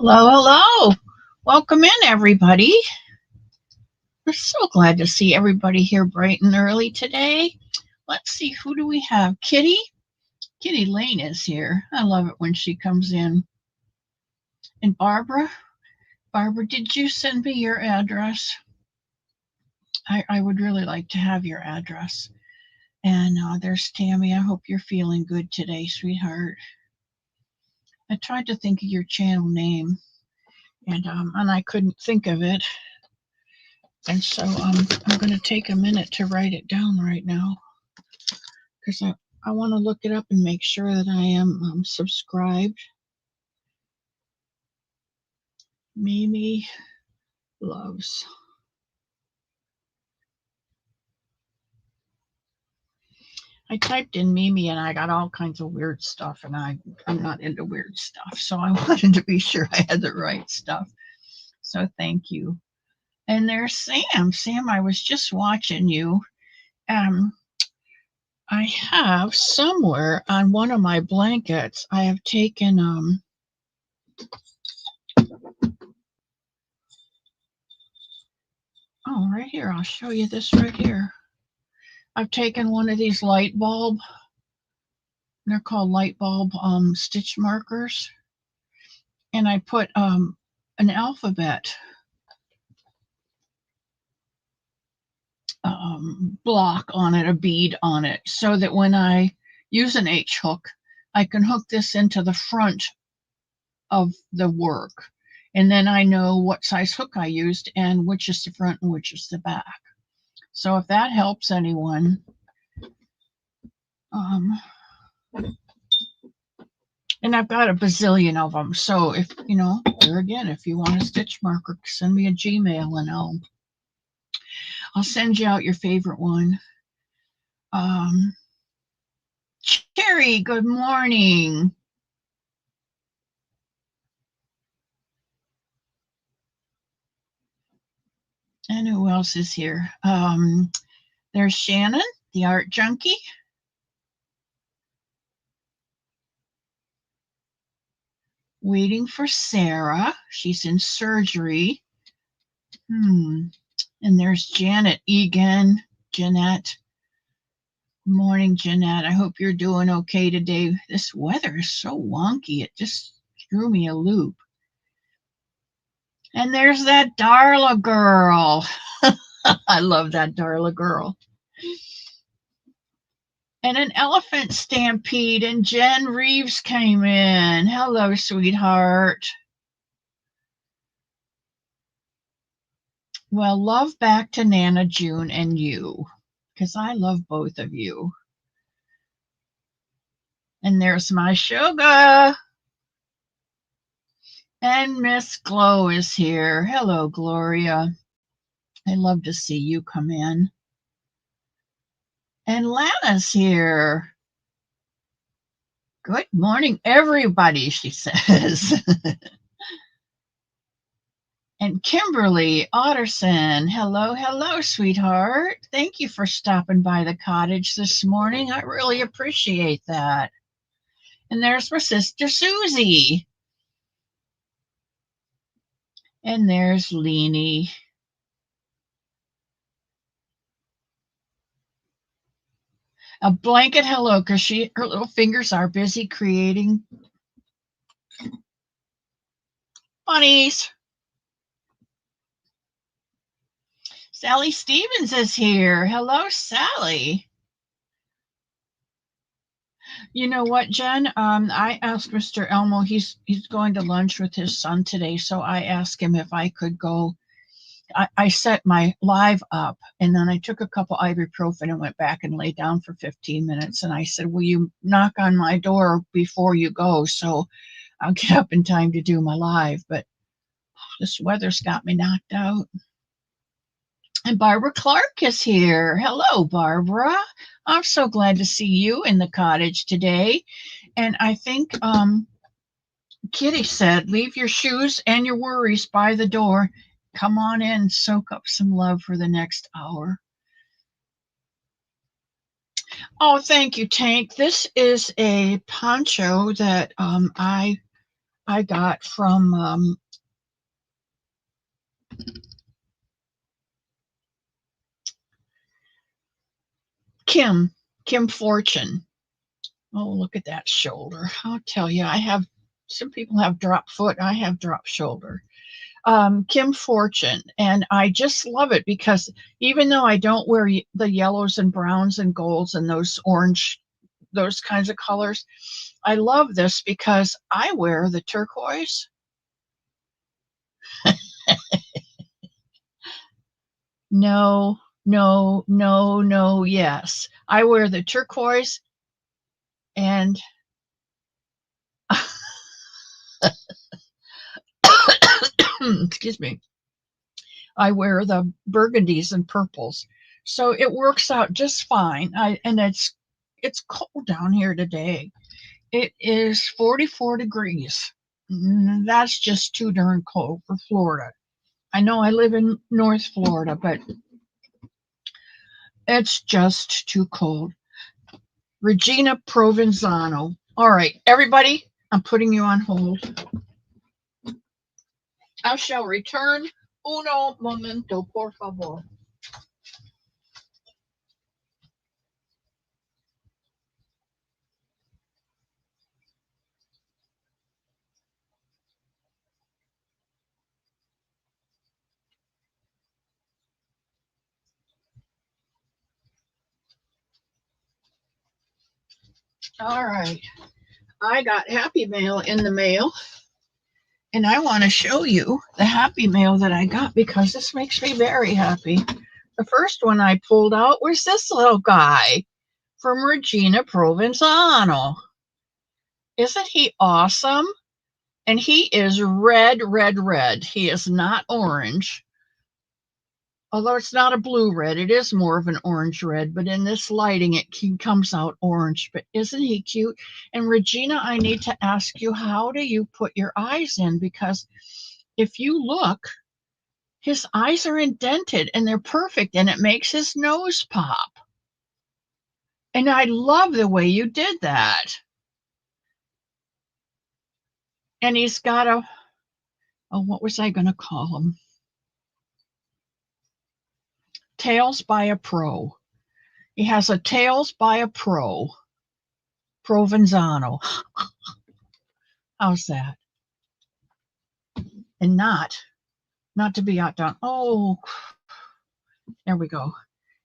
Hello, hello. Welcome in, everybody. We're so glad to see everybody here bright and early today. Let's see, who do we have? Kitty? Kitty Lane is here. I love it when she comes in. And Barbara? Barbara, did you send me your address? I would really like to have your address. And there's Tammy. I hope you're feeling good today, sweetheart. I tried to think of your channel name, and I couldn't think of it. And so I'm going to take a minute to write it down right now because I want to look it up and make sure that I am subscribed. Mimi Loves. I typed in Mimi and I got all kinds of weird stuff, and I'm not into weird stuff. So I wanted to be sure I had the right stuff. So thank you. And there's Sam. Sam, I was just watching you. Um, I have somewhere on one of my blankets, I have taken oh, right here. I'll show you this right here. I've taken one of these light bulb. They're called light bulb stitch markers, and I put an alphabet block on it, a bead on it, so that when I use an H hook, I can hook this into the front of the work, and then I know what size hook I used and which is the front and which is the back. So if that helps anyone, and I've got a bazillion of them. So if you know, there again, if you want a stitch marker, send me a Gmail and I'll send you out your favorite one. Cherry, good morning. And who else is here? There's Shannon, the art junkie. Waiting for Sarah. She's in surgery. And there's Janet Egan. Jeanette. Good morning, Jeanette. I hope you're doing okay today. This weather is so wonky. It just threw me a loop. And there's that Darla girl. I love that Darla girl. And an elephant stampede, and Jen Reeves came in. Hello, sweetheart. Well, love back to Nana, June, and you, because I love both of you. And there's my sugar. And Miss Glow is here. Hello, Gloria. I love to see you come in. And Lana's here. Good morning, everybody, she says. And Kimberly Otterson. Hello, hello, sweetheart. Thank you for stopping by the cottage this morning. I really appreciate that. And there's my sister Susie. And there's Leanie. A blanket hello, because her little fingers are busy creating bunnies. Sally Stevens is here. Hello, Sally. You know what, Jen? I asked Mr. Elmo. He's going to lunch with his son today, so I asked him if I could go. I set my live up, and then I took a couple ibuprofen and went back and lay down for 15 minutes. And I said, "Will you knock on my door before you go, so I'll get up in time to do my live?" But this weather's got me knocked out. And Barbara Clark is here. Hello, Barbara. I'm so glad to see you in the cottage today. And I think Kitty said, leave your shoes and your worries by the door. Come on in, soak up some love for the next hour. Oh, thank you, Tank. This is a poncho that I I got from Kim Fortune. Oh, look at that shoulder. I'll tell you, some people have drop foot. I have drop shoulder. Kim Fortune, and I just love it because even though I don't wear the yellows and browns and golds and those orange, those kinds of colors, I love this because I wear the turquoise. No, no, no, no, yes. I wear the turquoise and excuse me. I wear the burgundies and purples. So it works out just fine. And it's cold down here today. It is 44 degrees. That's just too darn cold for Florida. I know I live in North Florida, but it's just too cold. Regina Provenzano. All right, everybody, I'm putting you on hold. I shall return. Uno momento, por favor. All right. I got Happy Mail in the mail, and I want to show you the Happy Mail that I got because this makes me very happy. The first one I pulled out was this little guy from Regina Provenzano. Isn't he awesome? And he is red, red, red. He is not orange. Although it's not a blue red, it is more of an orange red, but in this lighting, it comes out orange. But isn't he cute? And Regina, I need to ask you, how do you put your eyes in? Because if you look, his eyes are indented and they're perfect, and it makes his nose pop. And I love the way you did that. And he's got what was I going to call him? Tails by a Pro. He has a Tails by a Pro. Provenzano. How's that? And not to be outdone. Oh, there we go.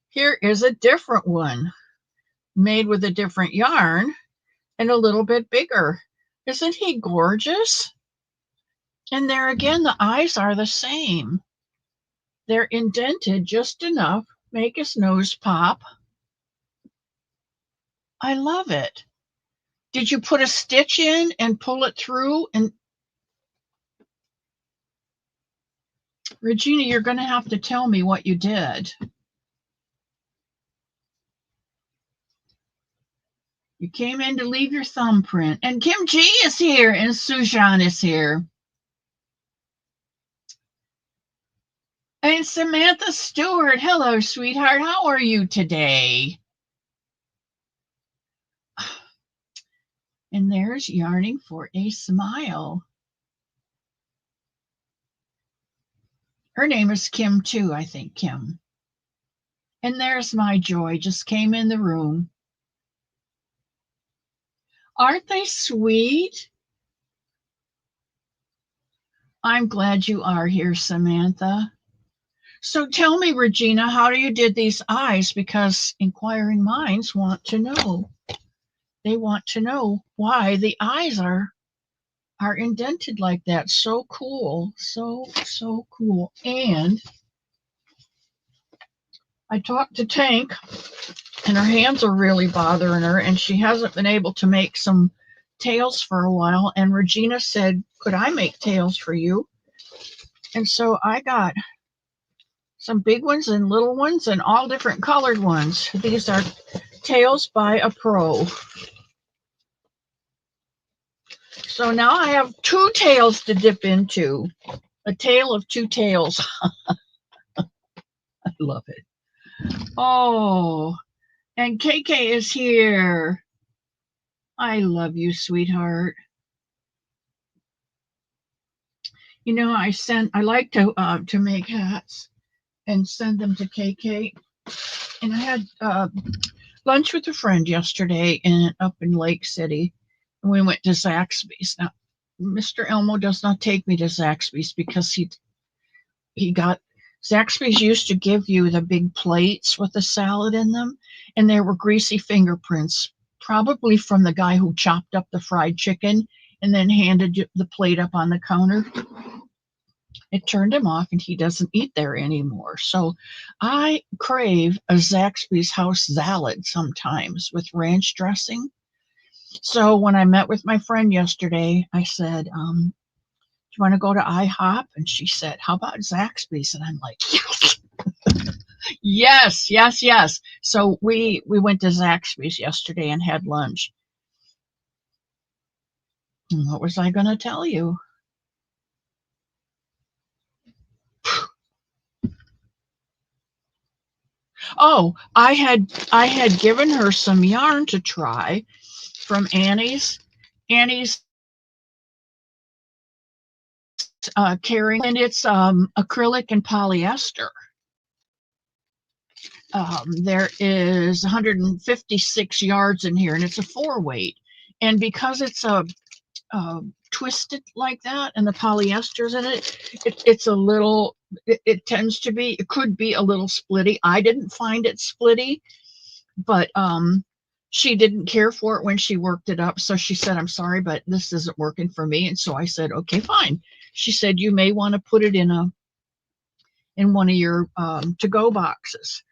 Here is a different one made with a different yarn and a little bit bigger. Isn't he gorgeous? And there again, the eyes are the same. They're indented just enough, make his nose pop. I love it. Did you put a stitch in and pull it through? And Regina, you're going to have to tell me what you did. You came in to leave your thumbprint. And Kim G is here and Sujan is here. And Samantha Stewart. Hello, sweetheart. How are you today? And there's Yarning for a Smile. Her name is Kim too, I think, Kim. And there's my Joy, just came in the room. Aren't they sweet? I'm glad you are here, Samantha. So tell me, Regina, how you did these eyes? Because inquiring minds want to know. They want to know why the eyes are indented like that. So cool. So cool. And I talked to Tank, and her hands are really bothering her, and she hasn't been able to make some tails for a while. And Regina said, could I make tails for you? And so I got some big ones and little ones and all different colored ones. These are Tails by a Pro. So now I have two tails to dip into. A tale of two tails. I love it. Oh, and KK is here. I love you, sweetheart. You know, I like to make hats and send them to KK. And I had lunch with a friend yesterday up in Lake City, and we went to Zaxby's. Now, Mr. Elmo does not take me to Zaxby's because he got Zaxby's used to give you the big plates with the salad in them, and there were greasy fingerprints, probably from the guy who chopped up the fried chicken and then handed you the plate up on the counter. It turned him off, and he doesn't eat there anymore. So I crave a Zaxby's house salad sometimes with ranch dressing. So when I met with my friend yesterday, I said, do you want to go to IHOP? And she said, how about Zaxby's? And I'm like, yes, yes, yes, yes. So we went to Zaxby's yesterday and had lunch. And what was I going to tell you? Oh, I had given her some yarn to try from Annie's. Annie's carrying, and it's acrylic and polyester. There is 156 yards in here, and it's a 4-weight. And because it's a twisted like that, and the polyester's in it's a little. It tends to be. It could be a little splitty. I didn't find it splitty, but she didn't care for it when she worked it up. So she said, "I'm sorry, but this isn't working for me." And so I said, "Okay, fine." She said, "You may want to put it in one of your to-go boxes."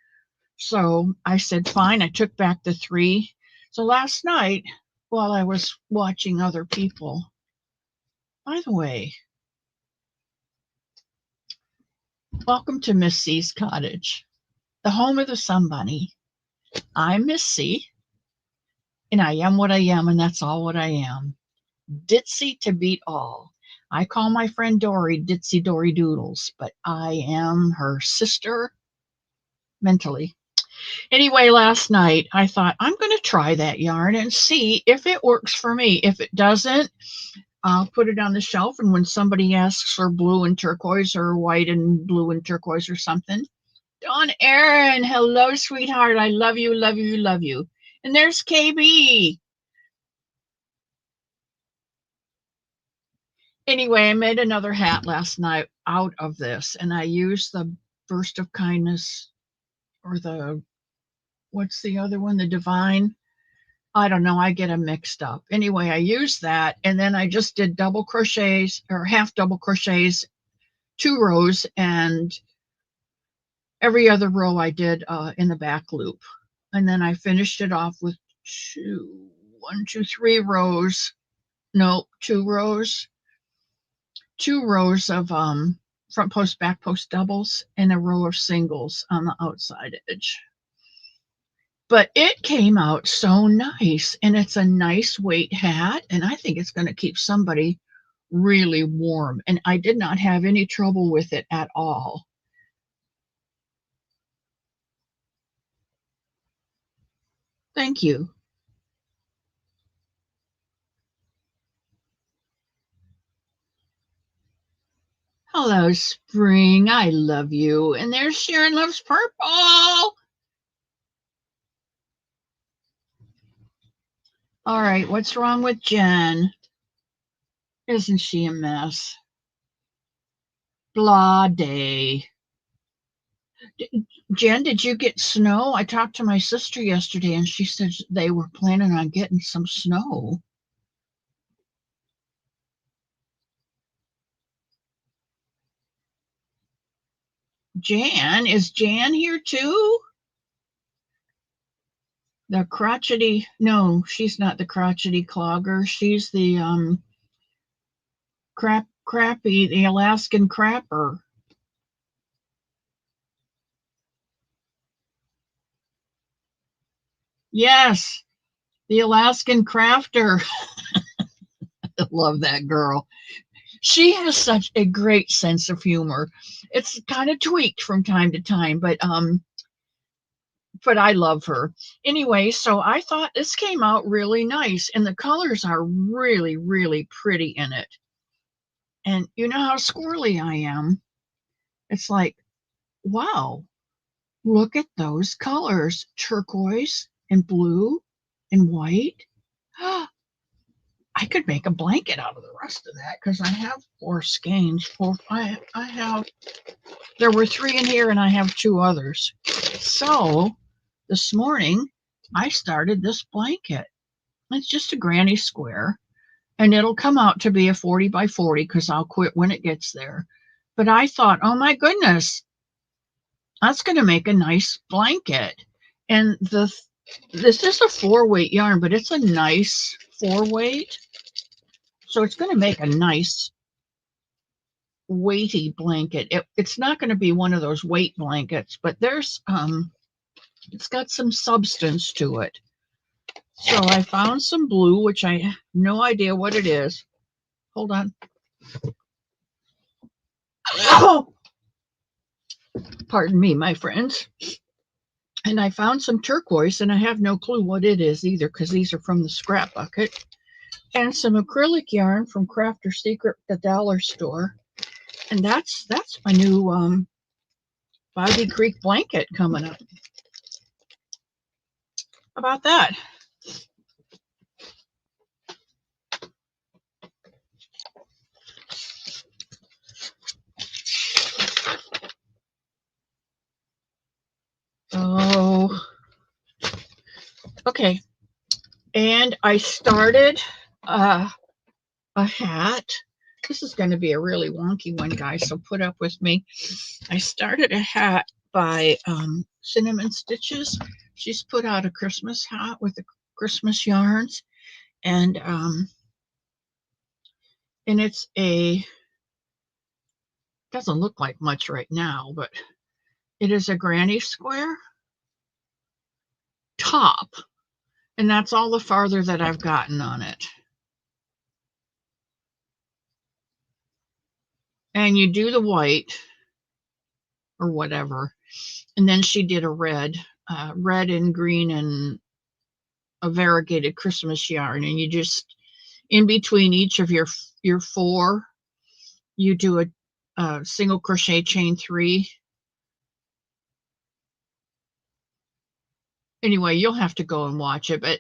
So I said, fine. I took back the 3. So last night, while I was watching other people, by the way, welcome to Miss C's cottage, the home of the Sun Bunny. I'm Miss C, and I am what I am, and that's all what I am. Ditzy to beat all. I call my friend Dory Ditzy Dory Doodles, but I am her sister mentally. Anyway, last night I thought I'm going to try that yarn and see if it works for me. If it doesn't, I'll put it on the shelf, and when somebody asks for blue and turquoise or white and blue and turquoise or something, Dawn Erin, hello, sweetheart. I love you, love you, love you. And there's KB. Anyway, I made another hat last night out of this, and I used the Burst of Kindness, or what's the other one? The Divine. I don't know. I get them mixed up. Anyway, I used that, and then I just did double crochets or half double crochets, 2 rows, and every other row I did in the back loop. And then I finished it off with 3 rows. No, 2 rows. 2 rows of front post, back post doubles, and a row of singles on the outside edge. But it came out so nice, and it's a nice weight hat, and I think it's going to keep somebody really warm, and I did not have any trouble with it at all. Thank you. Hello, Spring. I love you. And there's Sharon Loves Purple. All right, what's wrong with Jen? Isn't she a mess? Blah day. Jen, did you get snow? I talked to my sister yesterday, and she said they were planning on getting some snow. Jan, is Jan here too? The crotchety, no, she's not the crotchety clogger. She's the crappy, the Alaskan crapper. Yes, the Alaskan crafter. I love that girl. She has such a great sense of humor. It's kind of tweaked from time to time, but I love her. Anyway, so I thought this came out really nice, and the colors are really, really pretty in it. And you know how squirrely I am. It's like, wow, look at those colors, turquoise and blue and white. I could make a blanket out of the rest of that because I have 4 skeins. I have, there were 3 in here and I have 2 others. So this morning I started this blanket. It's just a granny square and it'll come out to be a 40 by 40 because I'll quit when it gets there. But I thought, oh my goodness, that's going to make a nice blanket. And this is a 4-weight yarn, but it's a nice 4-weight. So it's going to make a nice weighty blanket. It's not going to be one of those weight blankets, but there's it's got some substance to it. So I found some blue, which I have no idea what it is. Hold on. Oh, pardon me, my friends. And I found some turquoise, and I have no clue what it is either, because these are from the scrap bucket. And some acrylic yarn from Crafter Secret, the dollar store. And that's my new Bobby Creek blanket coming up. How about that? Oh, okay. And I started a hat. This is going to be a really wonky one, guys, so put up with me. I started a hat by Cinnamon Stitches. She's put out a Christmas hat with the Christmas yarns, and it's doesn't look like much right now, but it is a granny square top, and that's all the farther that I've gotten on it. And you do the white or whatever, and then she did a red and green and a variegated Christmas yarn, and you just in between each of your 4 you do a single crochet chain 3. Anyway, you'll have to go and watch it, but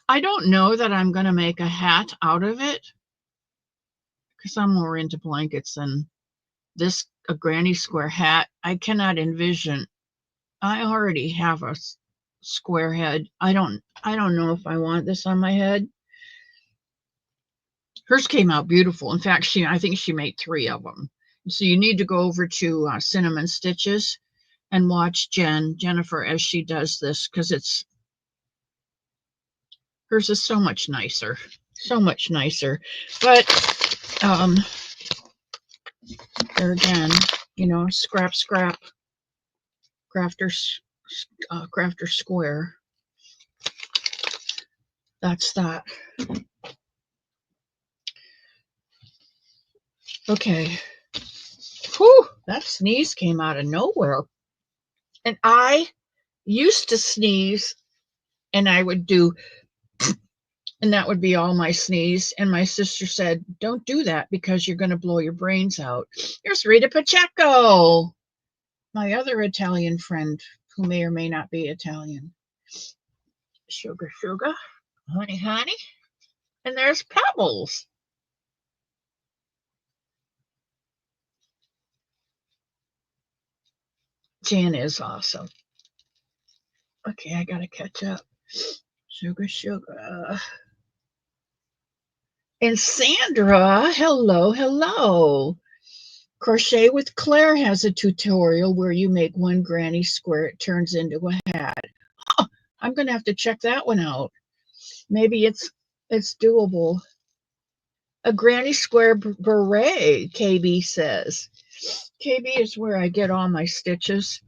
I don't know that I'm going to make a hat out of it because I'm more into blankets than this a granny square hat. I cannot envision. I already have a square head. I don't know if I want this on my head. Hers came out beautiful. In fact, I think she made 3 of them. So you need to go over to Cinnamon Stitches and watch Jennifer as she does this, because hers is so much nicer. So much nicer. But there again, scrap, crafter square. That's that. Okay. Whew, that sneeze came out of nowhere. And I used to sneeze and I would do, and that would be all my sneeze. And my sister said, don't do that because you're going to blow your brains out. Here's Rita Pacheco, my other Italian friend who may or may not be Italian. Sugar, honey, honey. And there's Pebbles. Jan is awesome. Okay, I got to catch up. Sugar. And Sandra, hello. Crochet with Claire has a tutorial where you make one granny square. It turns into a hat. Oh, I'm going to have to check that one out. Maybe it's doable. A granny square beret, KB says. KB is where I get all my stitches.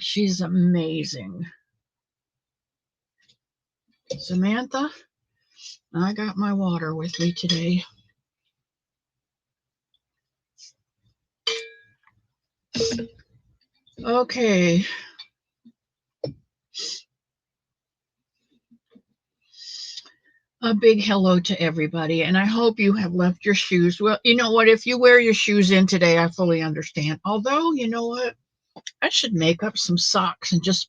She's amazing. Samantha, I got my water with me today. Okay. A big hello to everybody, and I hope you have left your shoes. Well, you know what? If you wear your shoes in today, I fully understand. Although, you know what? I should make up some socks and just,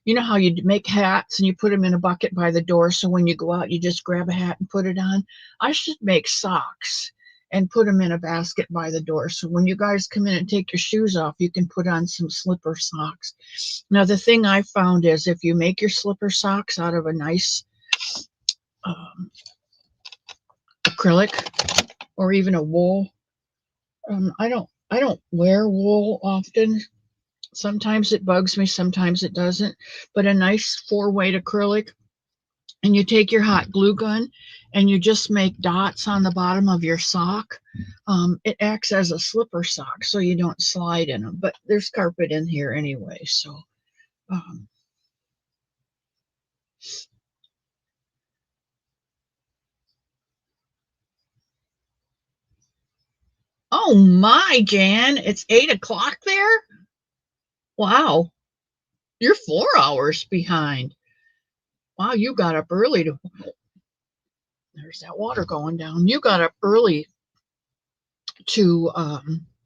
you know how you make hats and you put them in a bucket by the door so when you go out, you just grab a hat and put it on? I should make socks and put them in a basket by the door so when you guys come in and take your shoes off, you can put on some slipper socks. Now, the thing I found is if you make your slipper socks out of a nice um, acrylic or even a wool. I don't wear wool often. Sometimes it bugs me, sometimes it doesn't. But a nice 4-weight acrylic, and you take your hot glue gun and you just make dots on the bottom of your sock. It acts as a slipper sock, so you don't slide in them. But there's carpet in here anyway, so. Um, oh my, Jan, it's 8 o'clock there. Wow, you're 4 hours behind. Wow, you got up early to. There's that water going down. You got up early to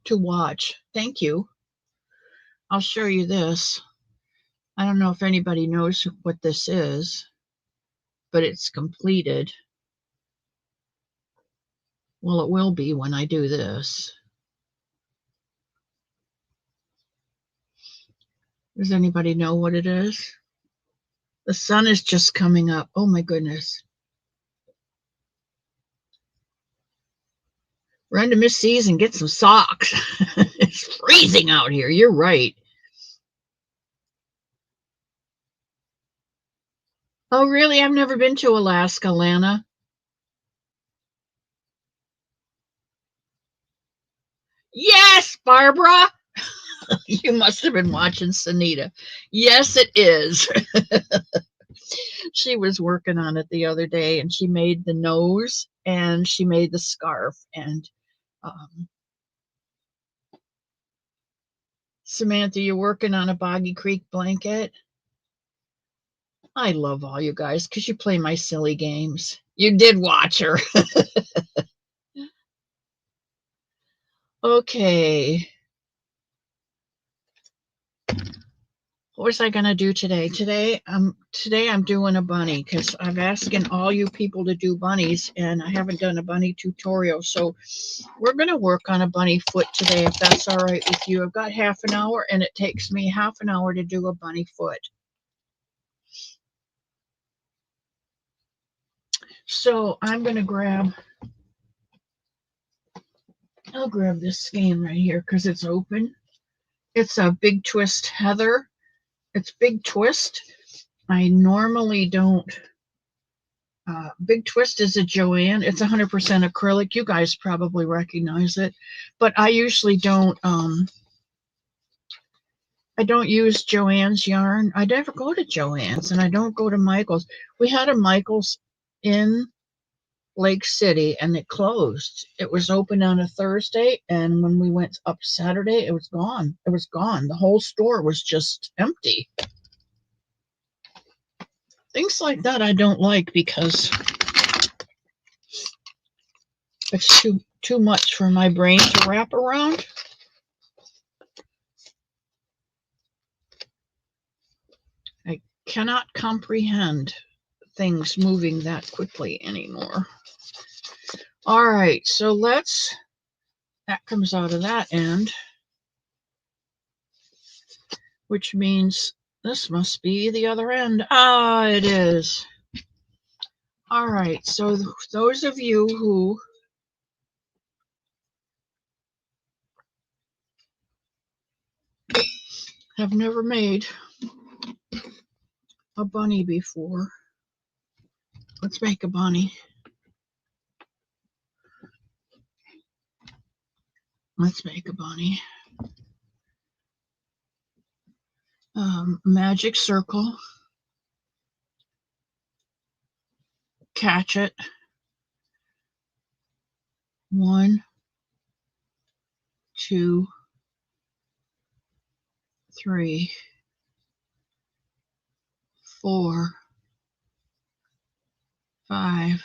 watch. Thank you. I'll show you this. I don't know if anybody knows what this is, but it's completed. Well, it will be when I do this. Does anybody know what it is? The sun is just coming up. Oh my goodness. Run to Miss C's and get some socks. It's freezing out here. You're right. Oh, really? I've never been to Alaska, Lana. Yes, Barbara. You must have been watching Sunita. Yes, it is. She was working on it the other day and she made the nose and she made the scarf. And um, Samantha, you're working on a Boggy Creek blanket. I love all you guys because you play my silly games. You did watch her. Okay. What was I gonna do today? Today I'm doing a bunny because I'm asking all you people to do bunnies and I haven't done a bunny tutorial. So we're gonna work on a bunny foot today if that's all right with you. I've got half an hour and it takes me half an hour to do a bunny foot. So I'll grab this skein right here because it's open. It's a Big Twist Heather. It's Big Twist. I normally don't. Big Twist is a Joann. It's 100% acrylic. You guys probably recognize it, but I usually don't. I don't use Joann's yarn. I never go to Joann's, and I don't go to Michael's. We had a Michael's in Lake City, and it closed. It was open on a Thursday, and when we went up Saturday, it was gone. It was gone. The whole store was just empty. Things like that I don't like because it's too much for my brain to wrap around. I cannot comprehend things moving that quickly anymore. All right, so that comes out of that end, which means this must be the other end. Ah, it is. All right, so those of you who have never made a bunny before, let's make a bunny. Let's make a bunny. Magic circle, catch it. 1, 2, 3, 4, 5,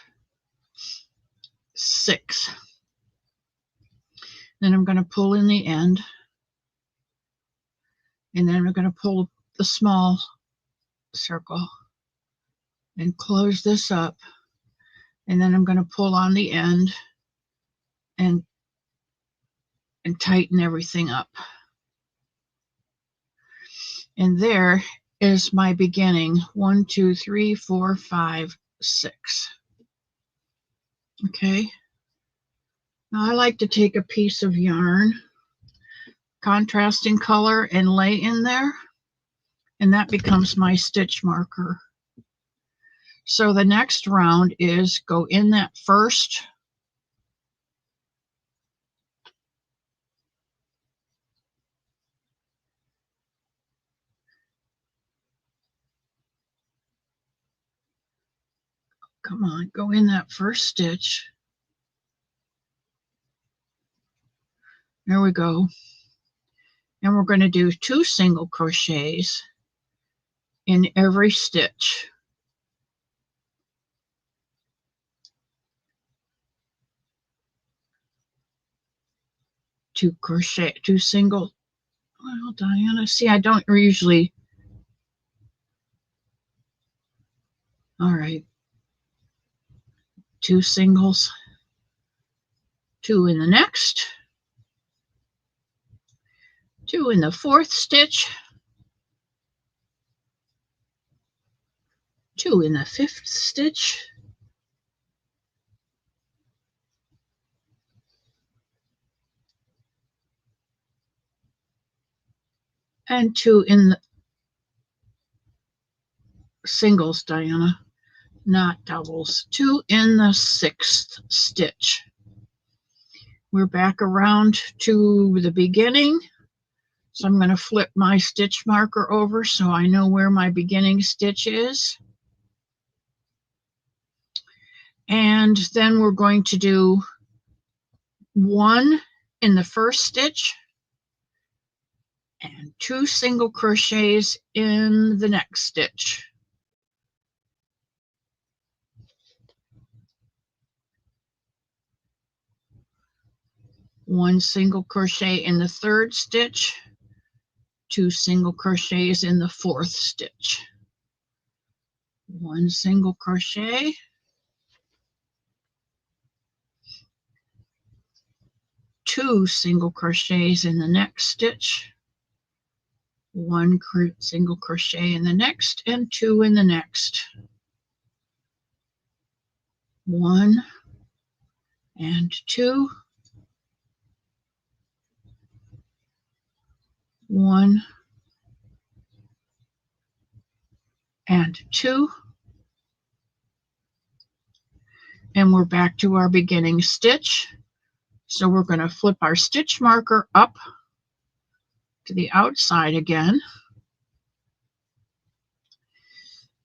6. Then I'm going to pull in the end, and then I'm going to pull the small circle and close this up, and then I'm going to pull on the end and tighten everything up. And there is my beginning. 1, 2, 3, 4, 5, 6. Okay. Now I like to take a piece of yarn, contrasting color, and lay in there, and that becomes my stitch marker. So the next round is go in that first go in that first stitch. There we go. And we're going to do 2 single crochets in every stitch. Two single. Well, Diana, see, I don't usually. All right. 2 singles, 2 in the next, 2 in the 4th stitch, 2 in the 5th stitch, and 2 in the singles, Diana, not doubles, 2 in the 6th stitch. We're back around to the beginning. So I'm going to flip my stitch marker over so I know where my beginning stitch is. And then we're going to do 1 in the first stitch and 2 single crochets in the next stitch. One single crochet in the 3rd stitch, 2 single crochets in the 4th stitch. 1 single crochet, 2 single crochets in the next stitch, 1 single crochet in the next, and 2 in the next. 1 and 2, 1 and 2, and we're back to our beginning stitch. So we're going to flip our stitch marker up to the outside again,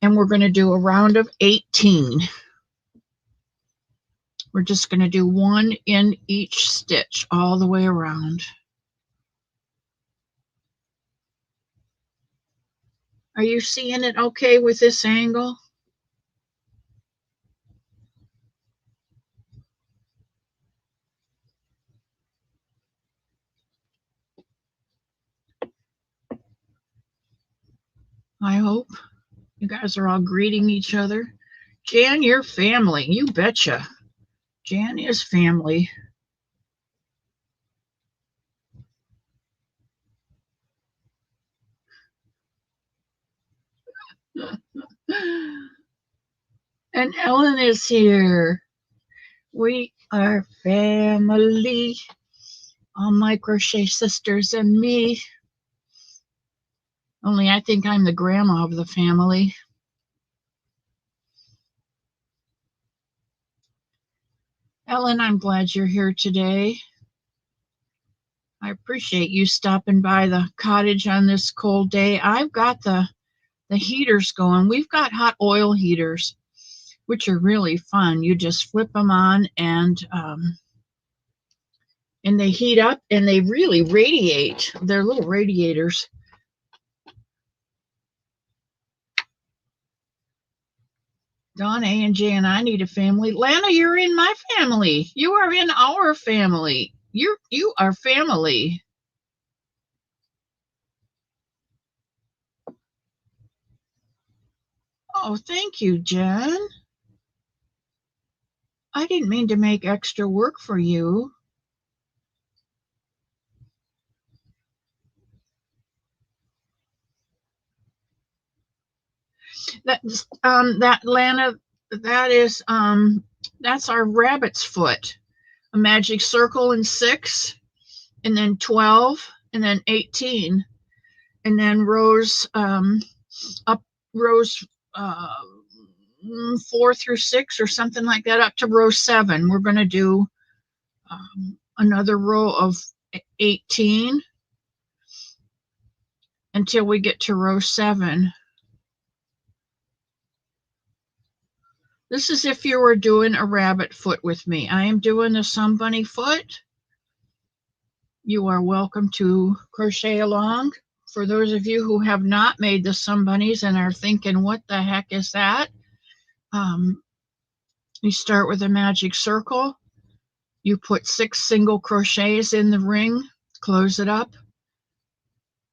and we're going to do a round of 18. We're just going to do 1 in each stitch all the way around. Are you seeing it okay with this angle? I hope you guys are all greeting each other. Jan, you're family. You betcha. Jan is family. And Ellen is here. We are family. All my crochet sisters and me. Only I think I'm the grandma of the family. Ellen, I'm glad you're here today. I appreciate you stopping by the cottage on this cold day. I've got the heaters going. We've got hot oil heaters, which are really fun. You just flip them on and they heat up and they really radiate. They're little radiators. Dawn, A, and J, and I need a family. Lana, you're in my family. You are in our family. You are family. Oh, thank you, Jen. I didn't mean to make extra work for you. That Lana, that's our rabbit's foot. A magic circle in 6, and then 12, and then 18, and then up rows uh, 4 through 6 or something like that up to row 7. We're going to do another row of 18 until we get to row 7. This is if you were doing a rabbit foot with me. I am doing the sun bunny foot. You are welcome to crochet along. For those of you who have not made the sun bunnies and are thinking, what the heck is that? You start with a magic circle. You put 6 single crochets in the ring, close it up.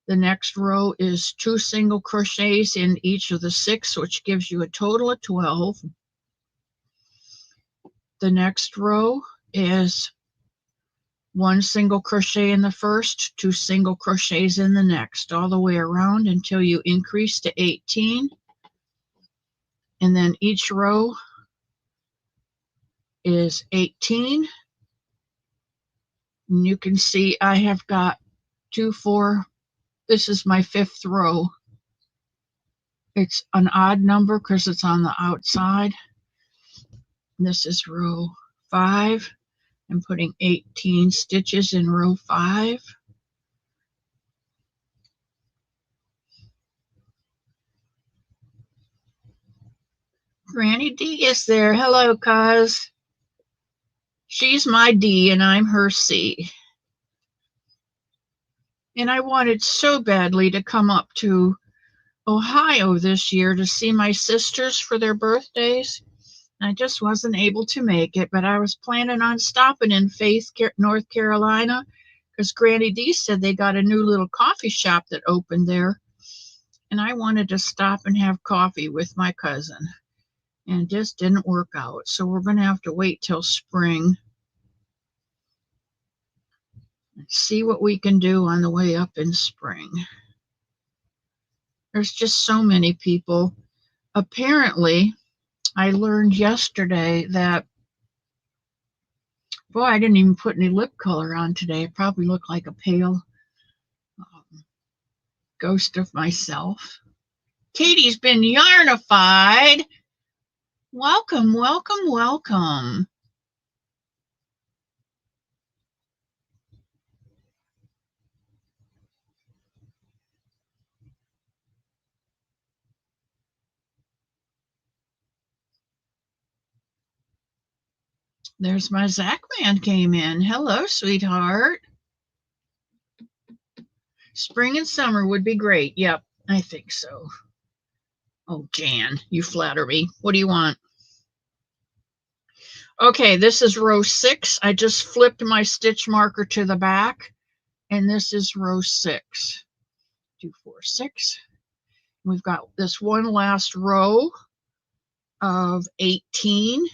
The next row is 2 single crochets in each of the 6, which gives you a total of 12. The next row is 1 single crochet in the first, 2 single crochets in the next, all the way around until you increase to 18. And then each row is 18. And you can see I have got 2, 4. This is my 5th row. It's an odd number because it's on the outside. This is row 5. I'm putting 18 stitches in row 5. Granny D is there. Hello, cuz. She's my D and I'm her C. And I wanted so badly to come up to Ohio this year to see my sisters for their birthdays. I just wasn't able to make it, but I was planning on stopping in Faith, North Carolina, because Granny D said they got a new little coffee shop that opened there. And I wanted to stop and have coffee with my cousin. And it just didn't work out. So we're going to have to wait till spring and see what we can do on the way up in spring. There's just so many people. Apparently, I learned yesterday that, boy, I didn't even put any lip color on today. I probably look like a pale ghost of myself. Katie's been yarnified. Welcome, welcome, welcome. There's my Zach man came in. Hello, sweetheart. Spring and summer would be great. Yep, I think so. Oh, Jan, you flatter me. What do you want? Okay, this is row 6. I just flipped my stitch marker to the back, and this is row 6. 2, 4, 6. We've got this one last row of 18.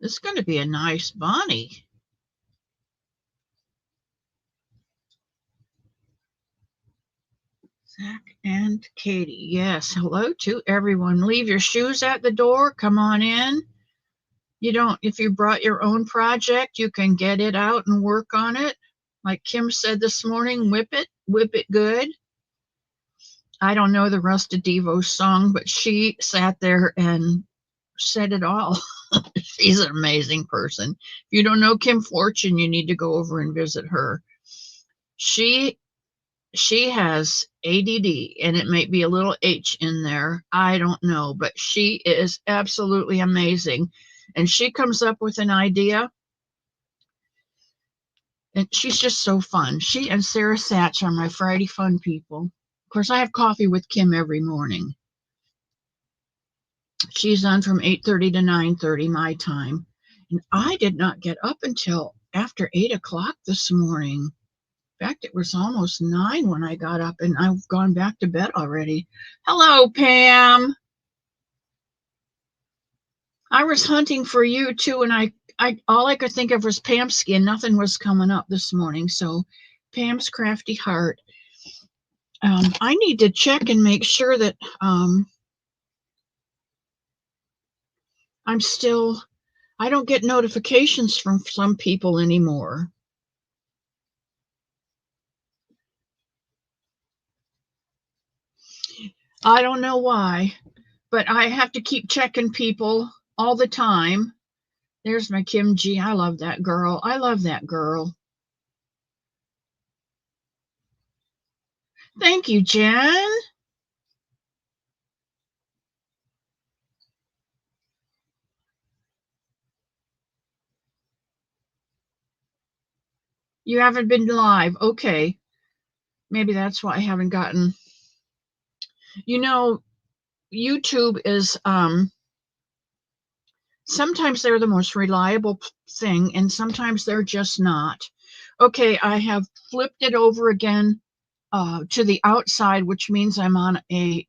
This is going to be a nice bunny. Zach and Katie. Yes, hello to everyone. Leave your shoes at the door. Come on in. If you brought your own project, you can get it out and work on it. Like Kim said this morning, whip it good. I don't know the rest of Devo's song, but she sat there and said it all. She's an amazing person. If you don't know Kim Fortune, you need to go over and visit her. She has ADD, and it might be a little H in there. I don't know, but she is absolutely amazing. And she comes up with an idea, and she's just so fun. She and Sarah Satch are my Friday fun people. Of course, I have coffee with Kim every morning. She's on from 8:30 to 9:30 my time. And I did not get up until after 8 o'clock this morning. In fact, it was almost 9 when I got up, and I've gone back to bed already. Hello, Pam. I was hunting for you too, and I all I could think of was Pamsky, and nothing was coming up this morning. So Pam's Crafty Heart. I need to check and make sure that I don't get notifications from some people anymore. I don't know why, but I have to keep checking people all the time. There's my Kim G. I love that girl. I love that girl. Thank you, Jen. You haven't been live. Okay. Maybe that's why I haven't gotten. You know, YouTube is sometimes they're the most reliable thing, and sometimes they're just not. Okay, I have flipped it over again to the outside, which means I'm on a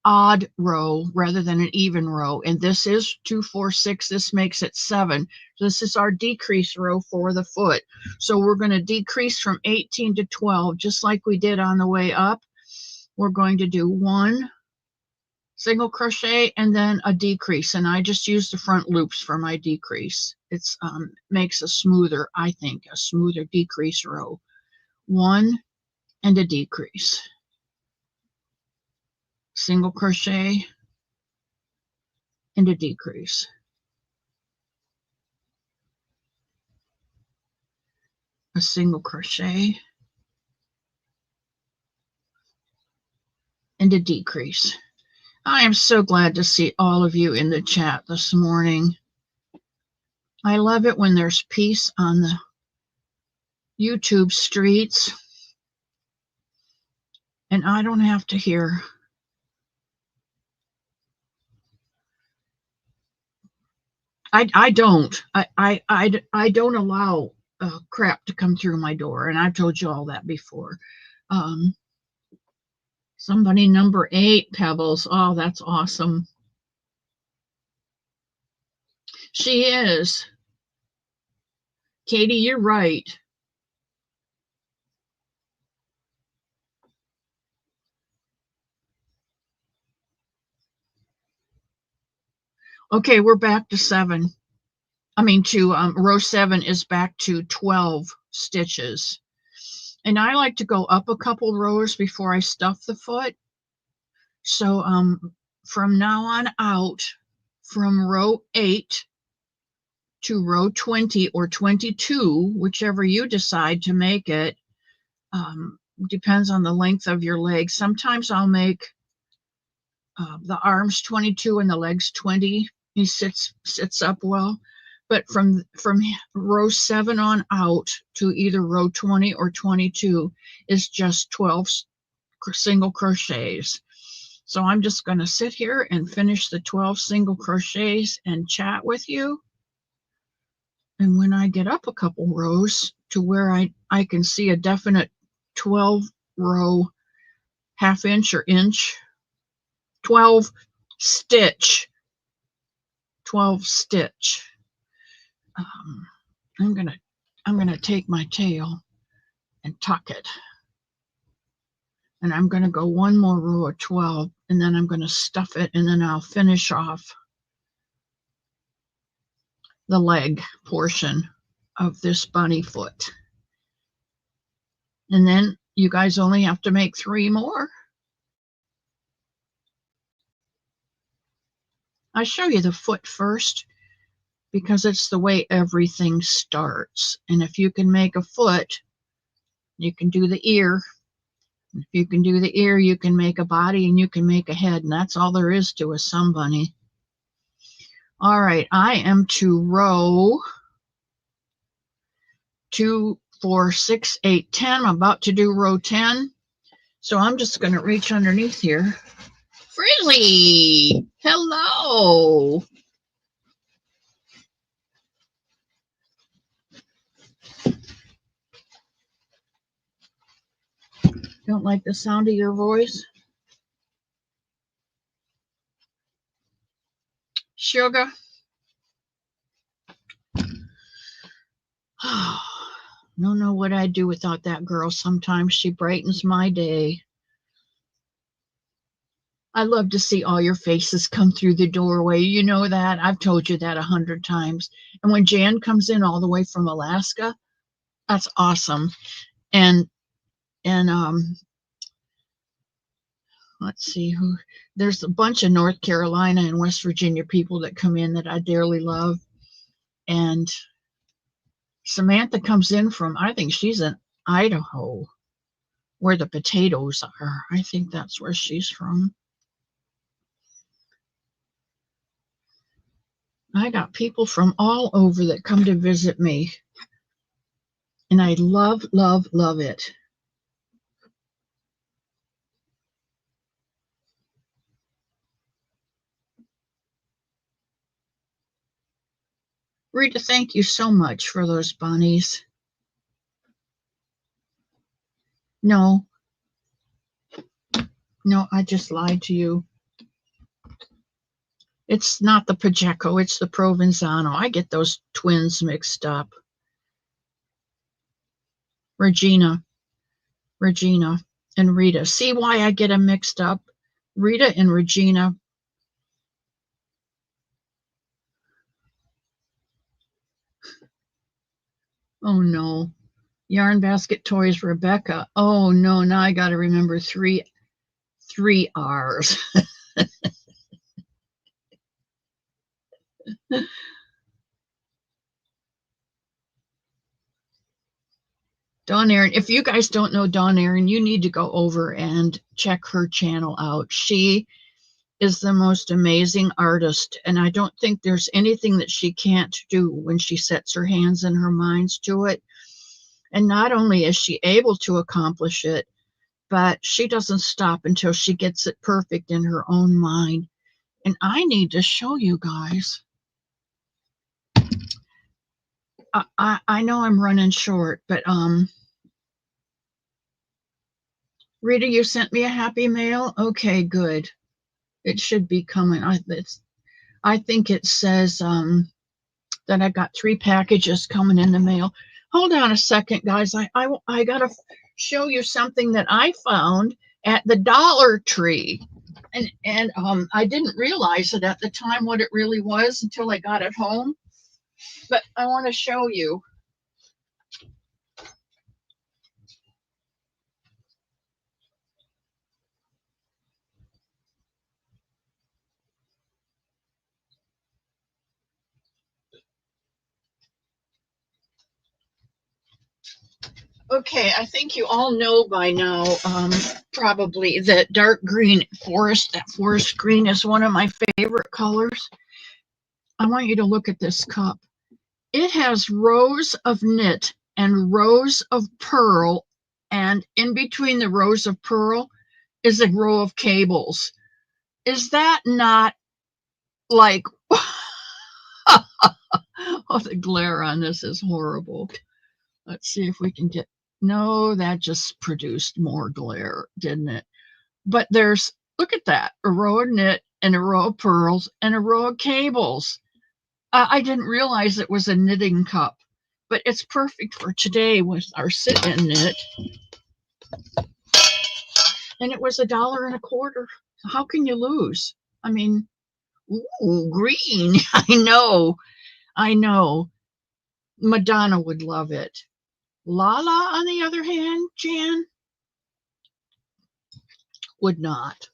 odd row rather than an even row. And this is 2, 4, 6. This makes it 7. This is our decrease row for the foot. So we're going to decrease from 18 to 12, just like we did on the way up. We're going to do 1 single crochet and then a decrease. And I just use the front loops for my decrease. It's makes a smoother, I think, a smoother decrease row. 1 and a decrease. Single crochet and a decrease. A single crochet and a decrease. I am so glad to see all of you in the chat this morning. I love it when there's peace on the YouTube streets and I don't have to hear I don't allow crap to come through my door, and I've told you all that before. Somebody number 8, Pebbles. Oh, that's awesome. She is. Katie, you're right. Okay, we're back to 7. I mean, to row 7 is back to 12 stitches. And I like to go up a couple rows before I stuff the foot. So from now on out, from row 8 to row 20 or 22, whichever you decide to make it, depends on the length of your leg. Sometimes I'll make the arms 22 and the legs 20. He sits up well. But from row 7 on out to either row 20 or 22 is just 12 single crochets. So I'm just going to sit here and finish the 12 single crochets and chat with you. And when I get up a couple rows to where I can see a definite 12 row ½ inch or inch, 12 stitch, I'm gonna take my tail and tuck it, and I'm gonna go one more row of 12, and then I'm gonna stuff it, and then I'll finish off the leg portion of this bunny foot. And then you guys only have to make 3 more. I show you the foot first because it's the way everything starts. And if you can make a foot, you can do the ear. If you can do the ear, you can make a body and you can make a head. And that's all there is to a sun bunny. All right, I am to row 2, 4, 6, 8, 10. I'm about to do row 10. So I'm just going to reach underneath here Frizzy, hello. Don't like the sound of your voice? Sugar? Don't know what I'd do without that girl. Sometimes she brightens my day. I love to see all your faces come through the doorway. You know that. I've told you that 100 times. And when Jan comes in all the way from Alaska, that's awesome. And let's see who. There's a bunch of North Carolina and West Virginia people that come in that I dearly love. And Samantha comes in from, I think she's in Idaho, where the potatoes are. I think that's where she's from. I got people from all over that come to visit me. And I love, love, love it. Rita, thank you so much for those bunnies. No, I just lied to you. It's not the Pacheco, it's the Provenzano. I get those twins mixed up. Regina, and Rita. See why I get them mixed up? Rita and Regina. Oh no. Yarn Basket Toys, Rebecca. Oh no, now I got to remember three R's. Dawn Aaron, if you guys don't know Dawn Aaron, you need to go over and check her channel out. She is the most amazing artist, and I don't think there's anything that she can't do when she sets her hands and her minds to it. And not only is she able to accomplish it, but she doesn't stop until she gets it perfect in her own mind. And I need to show you guys. I know I'm running short, but Rita, you sent me a happy mail? Okay, good. It should be coming. I think it says that I got 3 packages coming in the mail. Hold on a second, guys. I gotta show you something that I found at the Dollar Tree. And I didn't realize it at the time what it really was until I got it home. But I want to show you. Okay, I think you all know by now, probably, that dark green forest, that forest green is one of my favorite colors. I want you to look at this cup. It has rows of knit and rows of purl, and in between the rows of purl is a row of cables. Is that not like, oh, the glare on this is horrible. Let's see if we can get, no, that just produced more glare, didn't it? But there's, look at that, a row of knit and a row of pearls and a row of cables. I didn't realize it was a knitting cup, but it's perfect for today with our sit-in knit. And it was $1.25. How can you lose? I mean, ooh, green. I know. Madonna would love it. Lala, on the other hand, Jan, would not.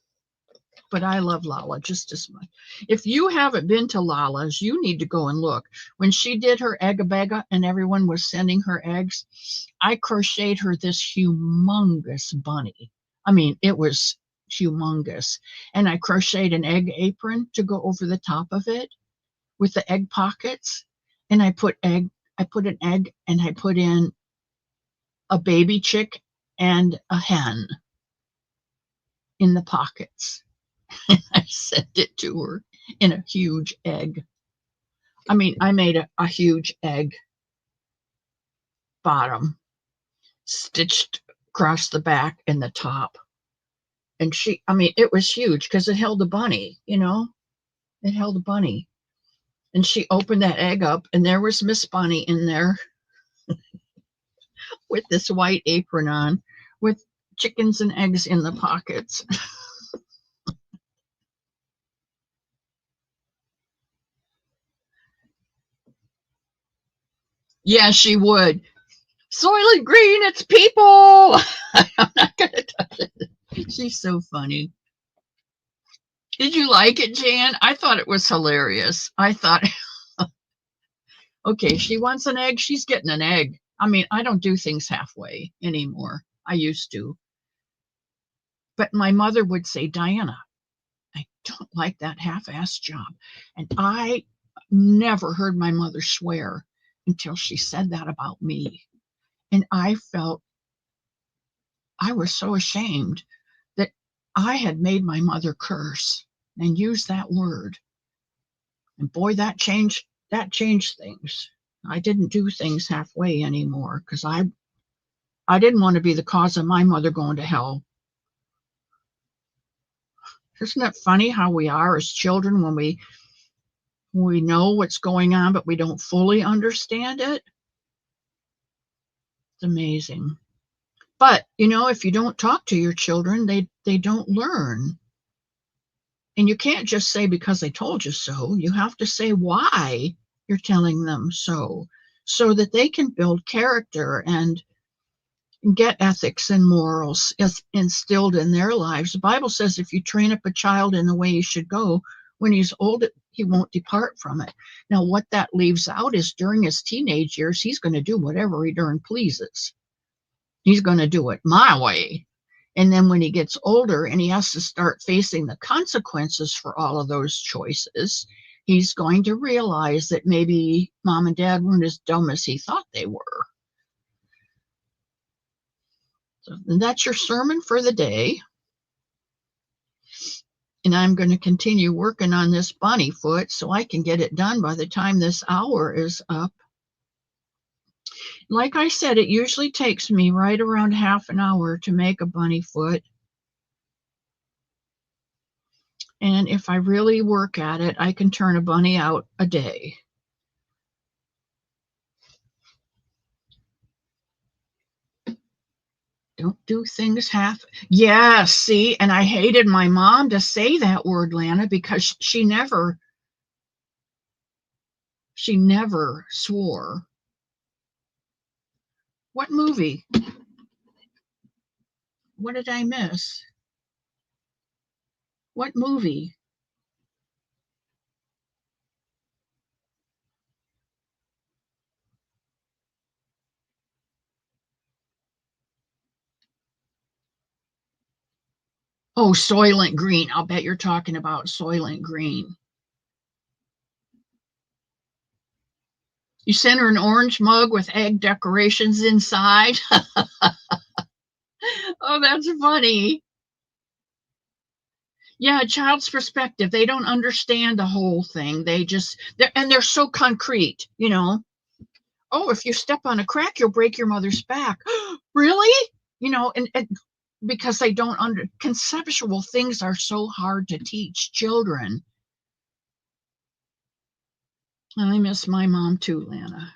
But I love Lala just as much. If you haven't been to Lala's, you need to go and look. When she did her egg-a-bega and everyone was sending her eggs, I crocheted her this humongous bunny. I mean, it was humongous. And I crocheted an egg apron to go over the top of it with the egg pockets. And I put an egg, and I put in a baby chick and a hen in the pockets. I sent it to her in a huge egg. I mean, I made a huge egg bottom, stitched across the back and the top. And I mean, it was huge because it held a bunny, it held a bunny. And she opened that egg up, and there was Miss Bunny in there with this white apron on, with chickens and eggs in the pockets. Yeah, she would. Soylent Green, it's people. I'm not going to touch it. She's so funny. Did you like it, Jan? I thought it was hilarious. I thought, okay, she wants an egg, she's getting an egg. I mean, I don't do things halfway anymore. I used to. But my mother would say, Diana, I don't like that half-assed job. And I never heard my mother swear until she said that about me. And I felt I was so ashamed that I had made my mother curse and use that word. And boy, that changed things. I didn't do things halfway anymore because I didn't want to be the cause of my mother going to hell. Isn't it funny how we are as children when we know what's going on, but we don't fully understand it? It's amazing. But if you don't talk to your children, they don't learn. And you can't just say because they told you so. You have to say why you're telling them so that they can build character and get ethics and morals instilled in their lives. The Bible says if you train up a child in the way he should go, when he's old, he won't depart from it. Now, what that leaves out is during his teenage years, he's going to do whatever he darn pleases. He's going to do it my way. And then when he gets older and he has to start facing the consequences for all of those choices, he's going to realize that maybe mom and dad weren't as dumb as he thought they were. So that's your sermon for the day. And I'm going to continue working on this bunny foot so I can get it done by the time this hour is up. Like I said, it usually takes me right around half an hour to make a bunny foot. And if I really work at it, I can turn a bunny out a day. Don't do things half. Yeah, see, and I hated my mom to say that word, Lana, because she never swore. What movie? What did I miss? What movie? Oh, Soylent Green. I'll bet you're talking about Soylent Green. You sent her an orange mug with egg decorations inside. Oh, that's funny. Yeah, a child's perspective. They don't understand the whole thing. They're so concrete. Oh, if you step on a crack, you'll break your mother's back. Really? And because they don't conceptual things are so hard to teach children. I miss my mom too, Lana.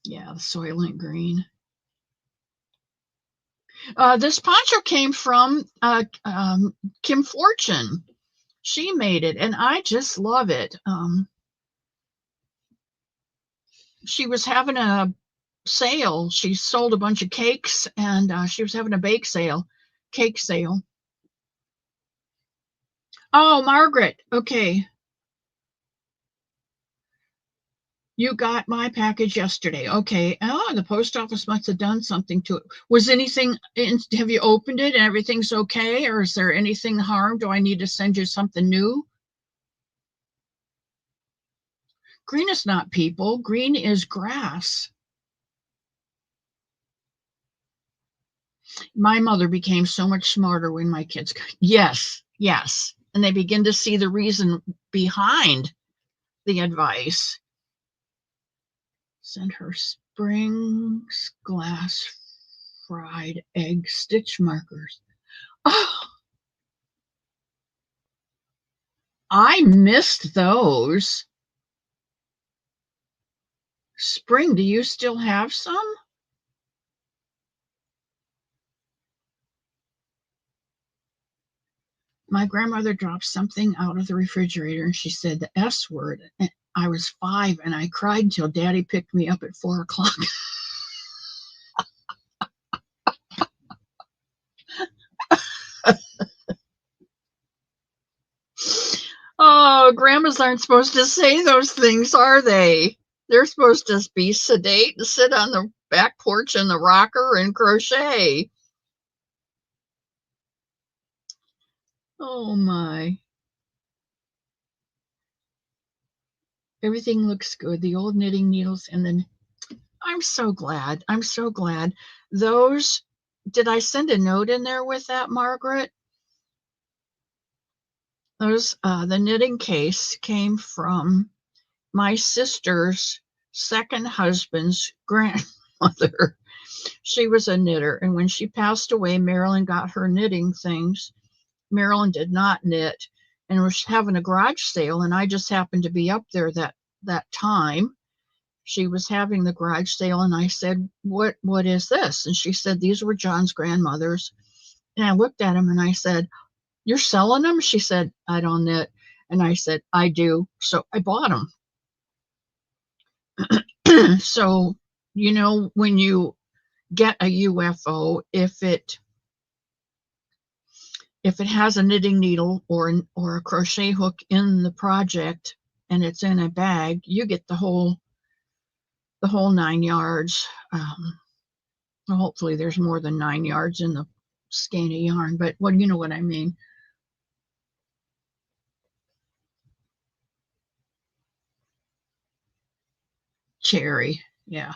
Yeah, the Soylent Green. This poncho came from Kim Fortune. She made it, and I just love it. She was having a sale. She sold a bunch of cakes, and she was having a cake sale. Oh, Margaret. Okay. You got my package yesterday. Okay. Oh, the post office must have done something to it. Was anything have you opened it and everything's okay? Or is there anything harmed? Do I need to send you something new? Green is not people. Green is grass. My mother became so much smarter when my kids, yes, yes. And they begin to see the reason behind the advice. Send her Springs glass fried egg stitch markers. Oh, I missed those. Spring, do you still have some? My grandmother dropped something out of the refrigerator and she said the S word. I was 5 and I cried until Daddy picked me up at 4 o'clock. Oh, grandmas aren't supposed to say those things, are they? They're supposed to be sedate and sit on the back porch in the rocker and crochet. Oh my. Everything looks good. The old knitting needles and then I'm so glad. I'm so glad. Those, did I send a note in there with that, Margaret? Those, the knitting case came from my sister's second husband's grandmother. She was a knitter, and when she passed away, Marilyn got her knitting things. Marilyn did not knit and was having a garage sale, and I just happened to be up there that time. She was having the garage sale, and I said, what is this? And she said, these were John's grandmother's. And I looked at him and I said, you're selling them? She said, I don't knit. And I said, I do. So I bought them. So, you know, when you get a UFO, if it has a knitting needle or a crochet hook in the project and it's in a bag, you get the whole 9 yards. Hopefully there's more than 9 yards in the skein of yarn, but you know what I mean. Cherry, yeah.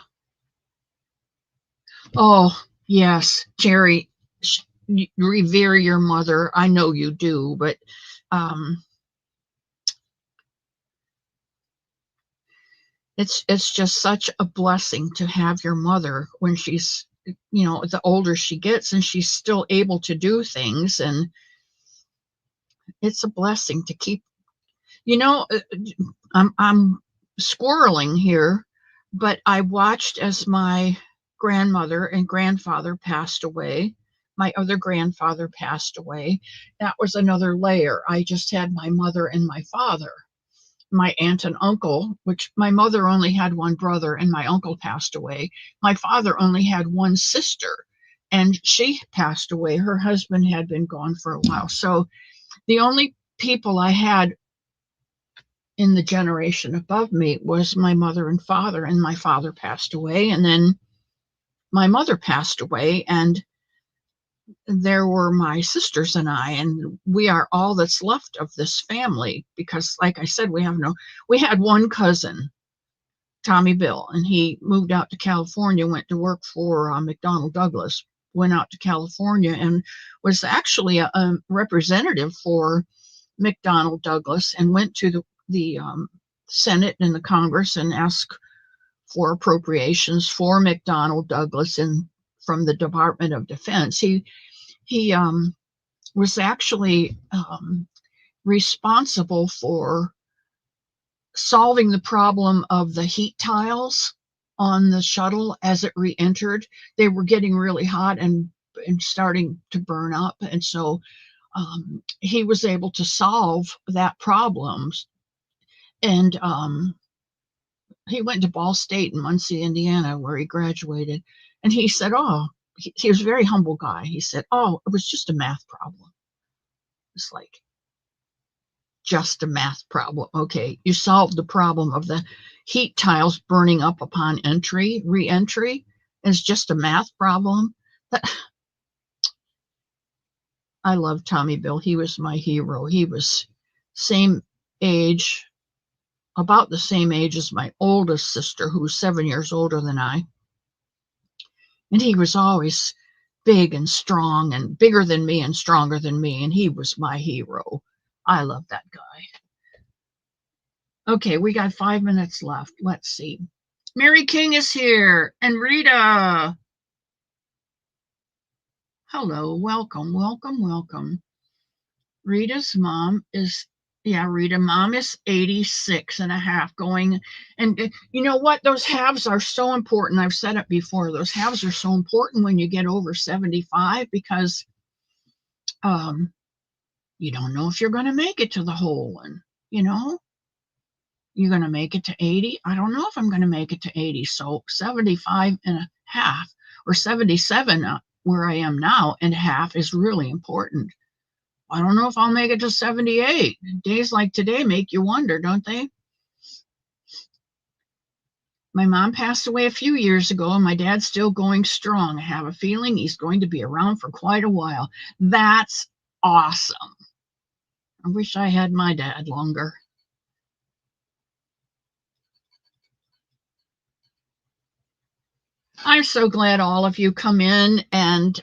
Oh, yes, Cherry, revere your mother. I know you do, but it's just such a blessing to have your mother when she's, you know, the older she gets and she's still able to do things, and it's a blessing to keep, you know, I'm squirreling here, but I watched as my grandmother and grandfather passed away. My other grandfather passed away. That was another layer. I just had my mother and my father. My aunt and uncle, which my mother only had one brother and my uncle passed away. My father only had one sister and she passed away. Her husband had been gone for a while. So the only people I had in the generation above me was my mother and father, and my father passed away, and then my mother passed away, and there were my sisters and I, and we are all that's left of this family because, like I said, we had one cousin, Tommy Bill, and he moved out to California, went to work for McDonnell Douglas, went out to California and was actually a representative for McDonnell Douglas and went to the Senate and the Congress and asked for appropriations for McDonnell Douglas and from the Department of Defense. He was actually responsible for solving the problem of the heat tiles on the shuttle as it re-entered. They were getting really hot and starting to burn up, and so he was able to solve that problem. And he went to Ball State in Muncie, Indiana, where he graduated. And he said, "Oh, he was a very humble guy." He said, "Oh, it was just a math problem." It's like, just a math problem. Okay, you solved the problem of the heat tiles burning up upon re-entry. It's just a math problem. I love Tommy Bill. He was my hero. He was same age, about the same age as my oldest sister, who's 7 years older than I. And he was always big and strong and bigger than me and stronger than me, and he was my hero. I love that guy. Okay, we got 5 minutes left. Let's see. Mary King is here, and Rita. Hello, welcome, welcome, welcome. Rita's mom is, Rita, mom is 86 and a half going. And you know what? Those halves are so important. I've said it before. Those halves are so important when you get over 75 because you don't know if you're going to make it to the whole one. You're going to make it to 80. I don't know if I'm going to make it to 80. So 75 and a half or 77 where I am now and a half is really important. I don't know if I'll make it to 78. Days like today make you wonder, don't they? My mom passed away a few years ago, and my dad's still going strong. I have a feeling he's going to be around for quite a while. That's awesome. I wish I had my dad longer. I'm so glad all of you come in and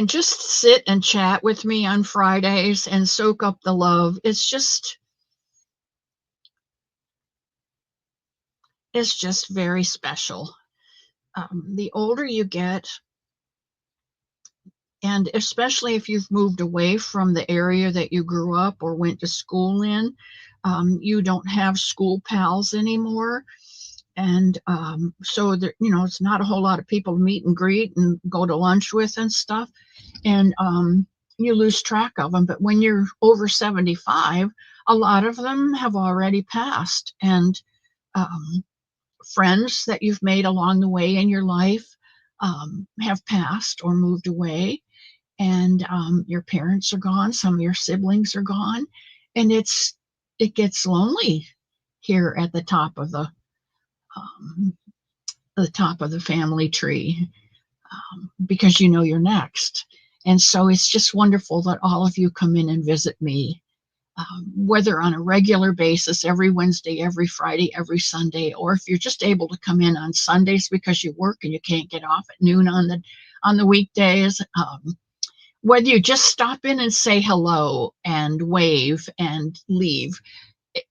just sit and chat with me on Fridays and soak up the love. It's just very special. The older you get, and especially if you've moved away from the area that you grew up or went to school in, you don't have school pals anymore. And so there, it's not a whole lot of people to meet and greet and go to lunch with and stuff. And you lose track of them. But when you're over 75, a lot of them have already passed. And friends that you've made along the way in your life have passed or moved away. And your parents are gone. Some of your siblings are gone. And it gets lonely here at the top of the family tree because you're next. And so it's just wonderful that all of you come in and visit me, whether on a regular basis, every Wednesday, every Friday, every Sunday, or if you're just able to come in on Sundays because you work and you can't get off at noon on the weekdays. Whether you just stop in and say hello and wave and leave,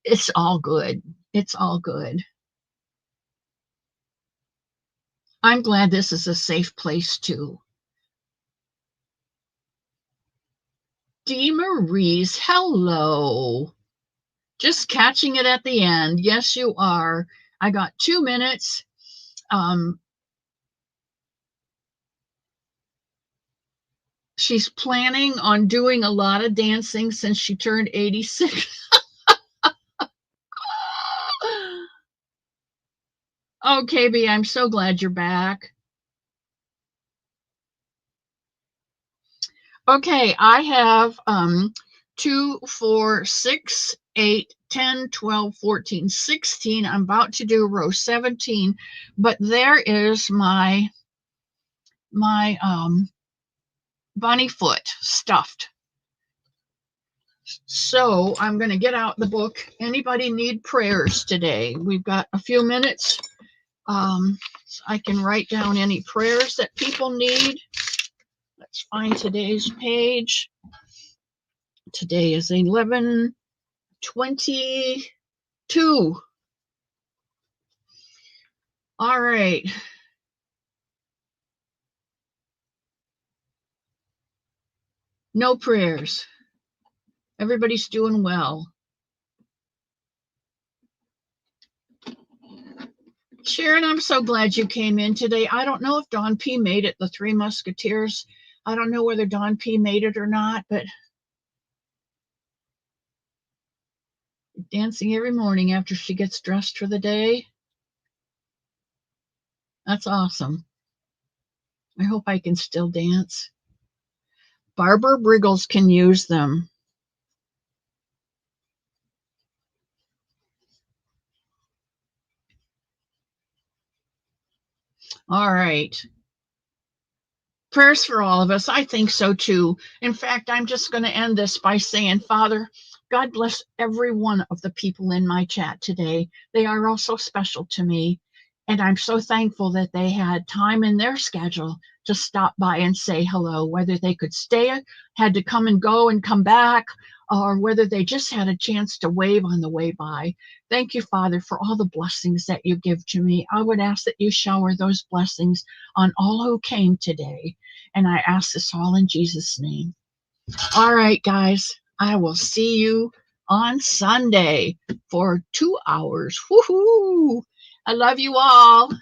it's all good. It's all good. I'm glad this is a safe place too. Dee Marie's, hello. Just catching it at the end. Yes, you are. I got 2 minutes. She's planning on doing a lot of dancing since she turned 86. Oh, KB, I'm so glad you're back. Okay, I have 2, 4, 6, 8, 10, 12, 14, 16. I'm about to do row 17, but there is my bunny foot stuffed. So I'm going to get out the book. Anybody need prayers today? We've got a few minutes. So I can write down any prayers that people need. Let's find today's page. Today is 11/22. All right. No prayers. Everybody's doing well. Sharon, I'm so glad you came in today. I don't know if Don P made it, the Three Musketeers. I don't know whether Don P made it or not, but dancing every morning after she gets dressed for the day. That's awesome. I hope I can still dance. Barbara Briggles can use them. All right. Prayers for all of us. I think so too. In fact, I'm just going to end this by saying, Father, God bless every one of the people in my chat today. They are all so special to me. And I'm so thankful that they had time in their schedule to stop by and say hello, whether they could stay, had to come and go and come back, or whether they just had a chance to wave on the way by. Thank you, Father, for all the blessings that you give to me. I would ask that you shower those blessings on all who came today. And I ask this all in Jesus' name. All right, guys, I will see you on Sunday for 2 hours. Woohoo! I love you all.